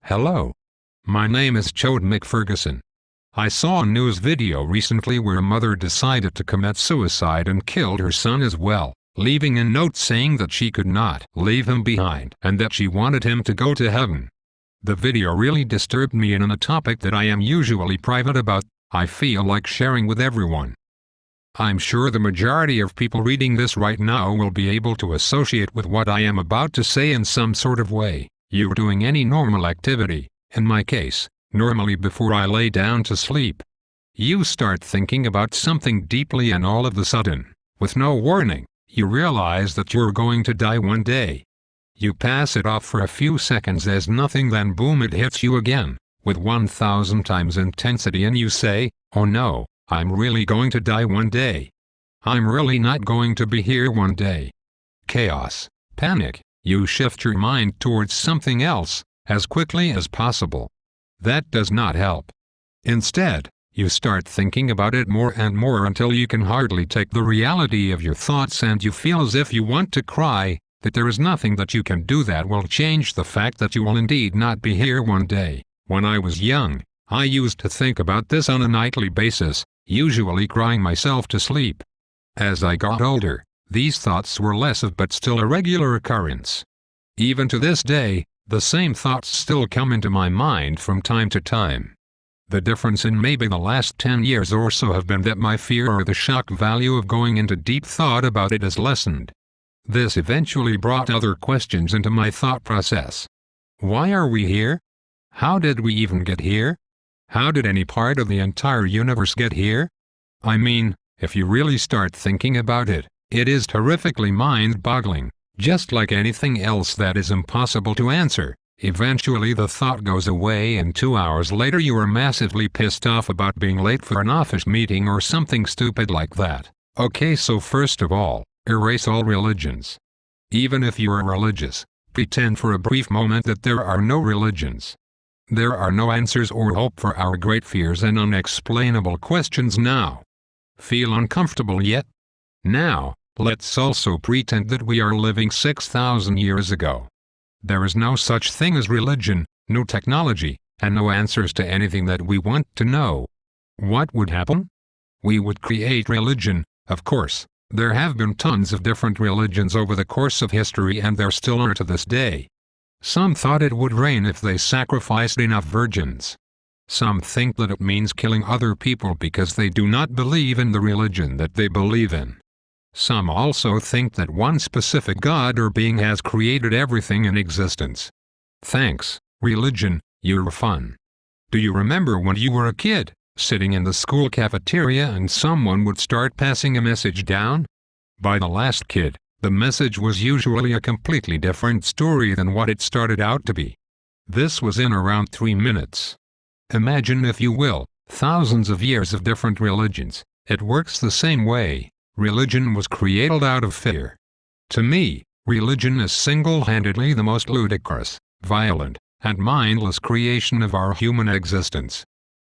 Hello. My name is Chode McFerguson. I saw a news video recently where a mother decided to commit suicide and killed her son as well, leaving a note saying that she could not leave him behind and that she wanted him to go to heaven. The video really disturbed me, and on a topic that I am usually private about, I feel like sharing with everyone. I'm sure the majority of people reading this right now will be able to associate with what I am about to say in some sort of way. You're doing any normal activity, in my case, normally before I lay down to sleep. You start thinking about something deeply, and all of a sudden, with no warning, you realize that you're going to die one day. You pass it off for a few seconds as nothing, then boom, it hits you again, with 1,000 times intensity, and you say, "Oh no, I'm really going to die one day. I'm really not going to be here one day." Chaos, panic. You shift your mind towards something else, as quickly as possible. That does not help. Instead, you start thinking about it more and more until you can hardly take the reality of your thoughts, and you feel as if you want to cry, that there is nothing that you can do that will change the fact that you will indeed not be here one day. When I was young, I used to think about this on a nightly basis, usually crying myself to sleep. As I got older, these thoughts were less of but still a regular occurrence. Even to this day, the same thoughts still come into my mind from time to time. The difference in maybe the last 10 years or so have been that my fear or the shock value of going into deep thought about it has lessened. This eventually brought other questions into my thought process. Why are we here? How did we even get here? How did any part of the entire universe get here? I mean, if you really start thinking about it, it is terrifically mind-boggling. Just like anything else that is impossible to answer, eventually the thought goes away, and 2 hours later you are massively pissed off about being late for an office meeting or something stupid like that. Okay, so first of all, erase all religions. Even if you are religious, pretend for a brief moment that there are no religions. There are no answers or hope for our great fears and unexplainable questions now. Feel uncomfortable yet? Now, let's also pretend that we are living 6,000 years ago. There is no such thing as religion, no technology, and no answers to anything that we want to know. What would happen? We would create religion, of course. There have been tons of different religions over the course of history, and there still are to this day. Some thought it would rain if they sacrificed enough virgins. Some think that it means killing other people because they do not believe in the religion that they believe in. Some also think that one specific god or being has created everything in existence. Thanks, religion, you're fun. Do you remember when you were a kid, sitting in the school cafeteria and someone would start passing a message down? By the last kid, the message was usually a completely different story than what it started out to be. This was in around 3 minutes. Imagine, if you will, thousands of years of different religions. It works the same way. Religion was created out of fear. To me, religion is single-handedly the most ludicrous, violent, and mindless creation of our human existence.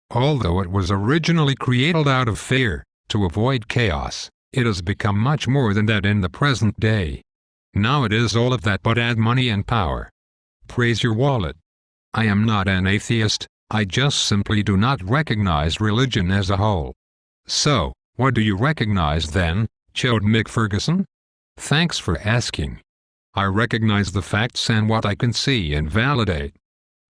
Although it was originally created out of fear, to avoid chaos, it has become much more than that in the present day. Now it is all of that, but add money and power. Praise your wallet. I am not an atheist, I just simply do not recognize religion as a whole. So, what do you recognize then, Chode McFerguson? Thanks for asking. I recognize the facts and what I can see and validate.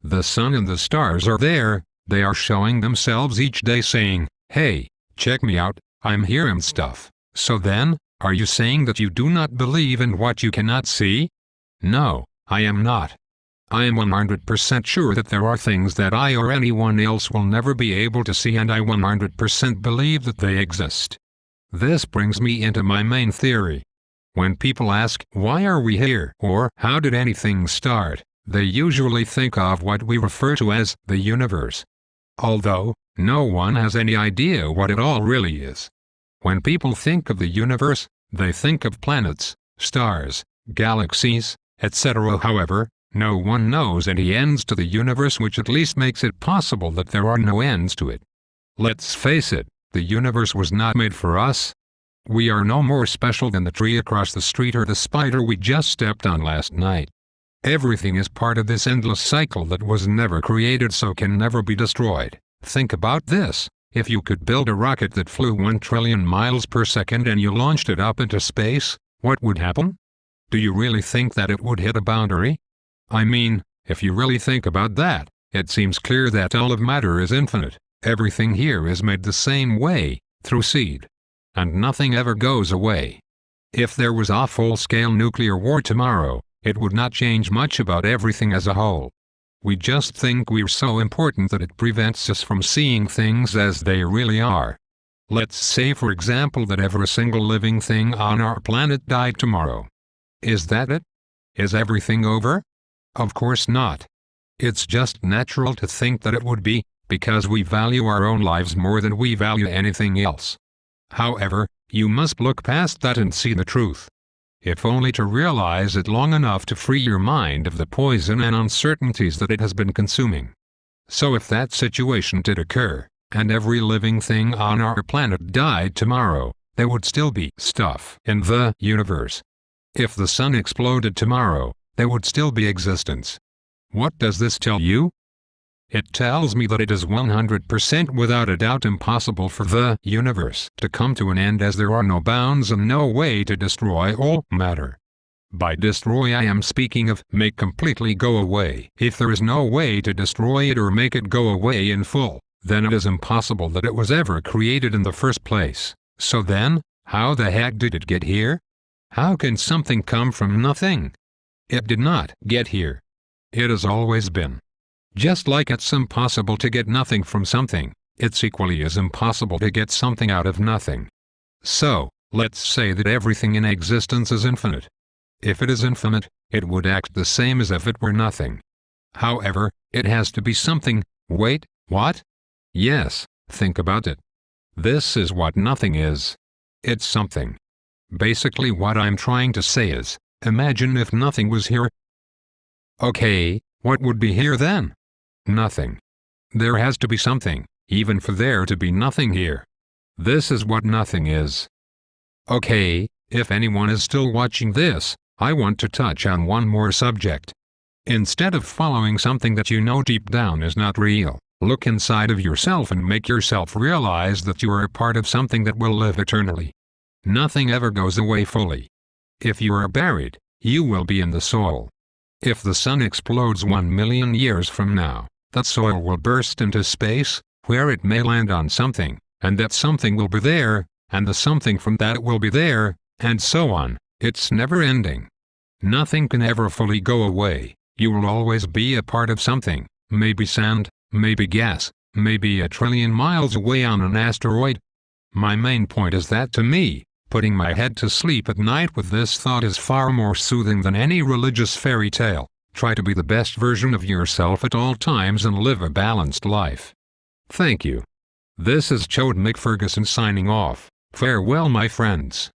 The sun and the stars are there, they are showing themselves each day saying, "Hey, check me out, I'm here," and stuff. So then, are you saying that you do not believe in what you cannot see? No, I am not. I am 100% sure that there are things that I or anyone else will never be able to see, and I 100% believe that they exist. This brings me into my main theory. When people ask, "Why are we here?" or "How did anything start?" they usually think of what we refer to as the universe. Although, no one has any idea what it all really is. When people think of the universe, they think of planets, stars, galaxies, etc. However, no one knows any ends to the universe, which at least makes it possible that there are no ends to it. Let's face it, the universe was not made for us. We are no more special than the tree across the street or the spider we just stepped on last night. Everything is part of this endless cycle that was never created so can never be destroyed. Think about this. If you could build a rocket that flew 1 trillion miles per second and you launched it up into space, what would happen? Do you really think that it would hit a boundary? I mean, if you really think about that, it seems clear that all of matter is infinite. Everything here is made the same way, through seed. And nothing ever goes away. If there was a full-scale nuclear war tomorrow, it would not change much about everything as a whole. We just think we're so important that it prevents us from seeing things as they really are. Let's say for example that every single living thing on our planet died tomorrow. Is that it? Is everything over? Of course not. It's just natural to think that it would be, because we value our own lives more than we value anything else. However, you must look past that and see the truth. If only to realize it long enough to free your mind of the poison and uncertainties that it has been consuming. So if that situation did occur, and every living thing on our planet died tomorrow, there would still be stuff in the universe. If the sun exploded tomorrow, there would still be existence. What does this tell you? It tells me that it is 100% without a doubt impossible for the universe to come to an end as there are no bounds and no way to destroy all matter. By destroy I am speaking of make completely go away. If there is no way to destroy it or make it go away in full, then it is impossible that it was ever created in the first place. So then, how the heck did it get here? How can something come from nothing? It did not get here. It has always been. Just like it's impossible to get nothing from something, it's equally as impossible to get something out of nothing. So, let's say that everything in existence is infinite. If it is infinite, it would act the same as if it were nothing. However, it has to be something. Wait, what? Yes, think about it. This is what nothing is. It's something. Basically what I'm trying to say is, imagine if nothing was here. Okay, what would be here then? Nothing. There has to be something, even for there to be nothing here. This is what nothing is. Okay, if anyone is still watching this, I want to touch on one more subject. Instead of following something that you know deep down is not real, look inside of yourself and make yourself realize that you are a part of something that will live eternally. Nothing ever goes away fully. If you are buried, you will be in the soil. If the sun explodes 1 million years from now, that soil will burst into space, where it may land on something, and that something will be there, and the something from that will be there, and so on. It's never ending. Nothing can ever fully go away. You will always be a part of something, maybe sand, maybe gas, maybe 1 trillion miles away on an asteroid. My main point is that to me, putting my head to sleep at night with this thought is far more soothing than any religious fairy tale. Try to be the best version of yourself at all times and live a balanced life. Thank you. This is Chode McFerguson signing off. Farewell my friends.